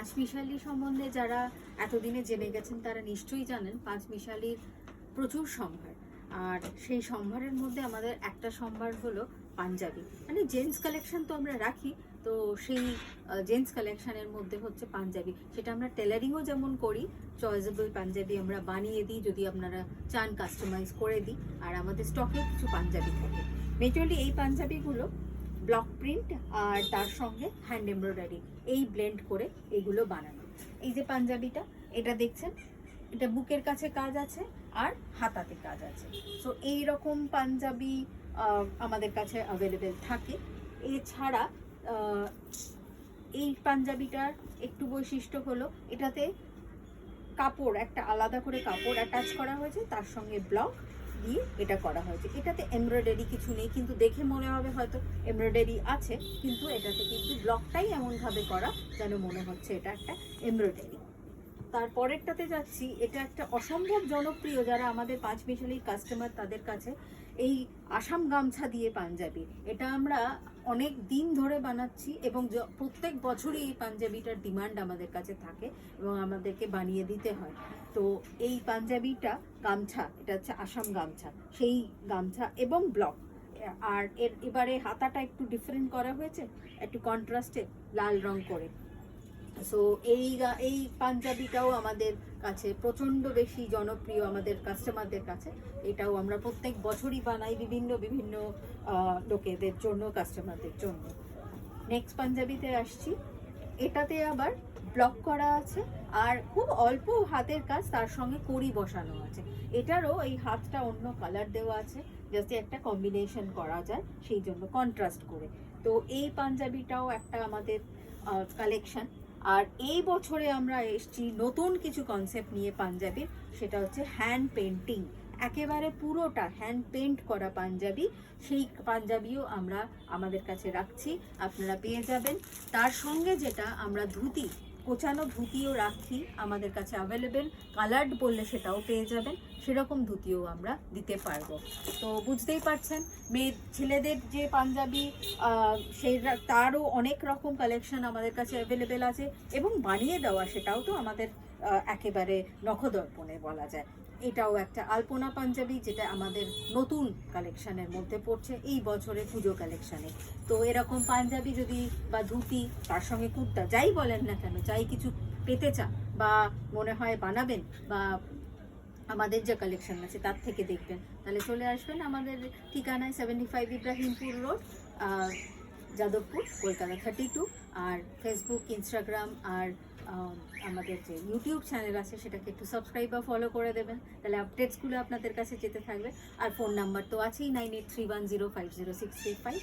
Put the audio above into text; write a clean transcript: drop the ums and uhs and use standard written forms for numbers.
পাঁচমিশালি সম্বন্ধে যারা এতদিনে জেনে গেছেন তারা নিশ্চয়ই জানেন পাঁচমিশালির প্রচুর সম্ভার। আর সেই সম্ভারের মধ্যে আমাদের একটা সম্ভার হলো পাঞ্জাবি। মানে জেন্টস কালেকশন তো আমরা রাখি, তো সেই জেন্টস কালেকশনের মধ্যে হচ্ছে পাঞ্জাবি। সেটা আমরা টেলারিংও যেমন করি, চয়েসেবল পাঞ্জাবি আমরা বানিয়ে দিই যদি আপনারা চান, কাস্টমাইজ করে দিই। আর আমাদের স্টকে কিছু পাঞ্জাবি থাকে। মেজরলি এই পাঞ্জাবিগুলো ব্লক প্রিন্ট আর তার সঙ্গে হ্যান্ড এমব্রয়ডারি এই ব্লেন্ড করে এগুলো বানানো। এই যে পাঞ্জাবিটা, এটা দেখছেন, এটা বুকের কাছে কাজ আছে আর হাতাতে কাজ আছে। সো এই রকম পাঞ্জাবি আমাদের কাছে অ্যাভেলেবেল থাকে। এছাড়া এই পাঞ্জাবিটার একটু বৈশিষ্ট্য হলো এটাতে কাপড়, একটা আলাদা করে কাপড় অ্যাটাচ করা হয়েছে, তার সঙ্গে ব্লক দিয়ে এটা করা হয়েছে। এটাতে এমব্রয়ডারি কিছু নেই, কিন্তু দেখে মনে হবে হয়তো এমব্রয়ডারি আছে, কিন্তু এটাতে কিন্তু ব্লকটাই এমনভাবে করা যেন মনে হচ্ছে এটা একটা এমব্রয়ডারি। তারপরেরটাতে যাচ্ছি, এটা একটা অসম্ভব জনপ্রিয় যারা আমাদের পাঁচমিশালির কাস্টমার তাদের কাছে, এই আসাম গামছা দিয়ে পাঞ্জাবি। এটা আমরা অনেক দিন ধরে বানাচ্ছি এবং প্রত্যেক বছরই এই পাঞ্জাবিটার ডিমান্ড আমাদের কাছে থাকে এবং আমাদেরকে বানিয়ে দিতে হয়। তো এই পাঞ্জাবিটা গামছা, এটা হচ্ছে আসাম গামছা, সেই গামছা এবং ব্লক। আর এবারে হাতাটা একটু ডিফারেন্ট করা হয়েছে, একটু কন্ট্রাস্টে লাল রং করে। সো এই পাঞ্জাবিটাও আমাদের কাছে প্রচণ্ড বেশি জনপ্রিয় আমাদের কাস্টমারদের কাছে। এটাও আমরা প্রত্যেক বছরই বানাই বিভিন্ন বিভিন্ন লোকেদের জন্য, কাস্টমারদের জন্য। নেক্সট পাঞ্জাবিতে আসছি, এটাতে আবার ব্লক করা আছে আর খুব অল্প হাতের কাজ, তার সঙ্গে কড়ি বসানো আছে। এটারও এই হাতটা অন্য কালার দেওয়া আছে, জাস্ট একটা কম্বিনেশন করা যায় সেই জন্য, কন্ট্রাস্ট করে। তো এই পাঞ্জাবিটাও একটা আমাদের কালেকশন। আর এই বছরে আমরা এসেছি নতুন কিছু কনসেপ্ট নিয়ে পাঞ্জাবির, সেটা হচ্ছে হ্যান্ড পেন্টিং। একেবারে পুরোটা হ্যান্ড পেন্ট করা পাঞ্জাবি, সেই পাঞ্জাবিও আমরা আমাদের কাছে রাখছি, আপনারা পেয়ে যাবেন। তার সঙ্গে যেটা আমরা ধুতি, কোচানো ধুতিও রাখি আমাদের কাছে অ্যাভেলেবেল, কালার্ড বললে সেটাও পেয়ে যাবেন, সেরকম ধুতিও আমরা দিতে পারবো। তো বুঝতেই পারছেন, ছেলেদের যে পাঞ্জাবি সেই তারও অনেক রকম কালেকশন আমাদের কাছে অ্যাভেলেবেল আছে এবং বানিয়ে দেওয়া সেটাও তো আমাদের একেবারে নখদর্পণে বলা যায়। এটাও একটা আলপনা পাঞ্জাবি, যেটা আমাদের নতুন কালেকশানের মধ্যে পড়ছে এই বছরের পুজো কালেকশানে। তো এরকম পাঞ্জাবি যদি বা ধুতি, তার সঙ্গে কুর্তা, যাই বলেন না কেন, যাই কিছু পেতে চান বা মনে হয় বানাবেন বা আমাদের যে কালেকশন আছে তার থেকে দেখবেন, তাহলে চলে আসবেন আমাদের ঠিকানায় 75 ইব্রাহিমপুর রোড, যাদবপুর, কলকাতা 32। আর ফেসবুক, ইনস্টাগ্রাম আর আমাদের যে ইউটিউব চ্যানেল আছে সেটাকে একটু সাবস্ক্রাইব বা ফলো করে দেবেন, তাহলে আপডেটসগুলো আপনাদের কাছে যেতে থাকবে। আর ফোন নাম্বার তো আছেই, 9831050635।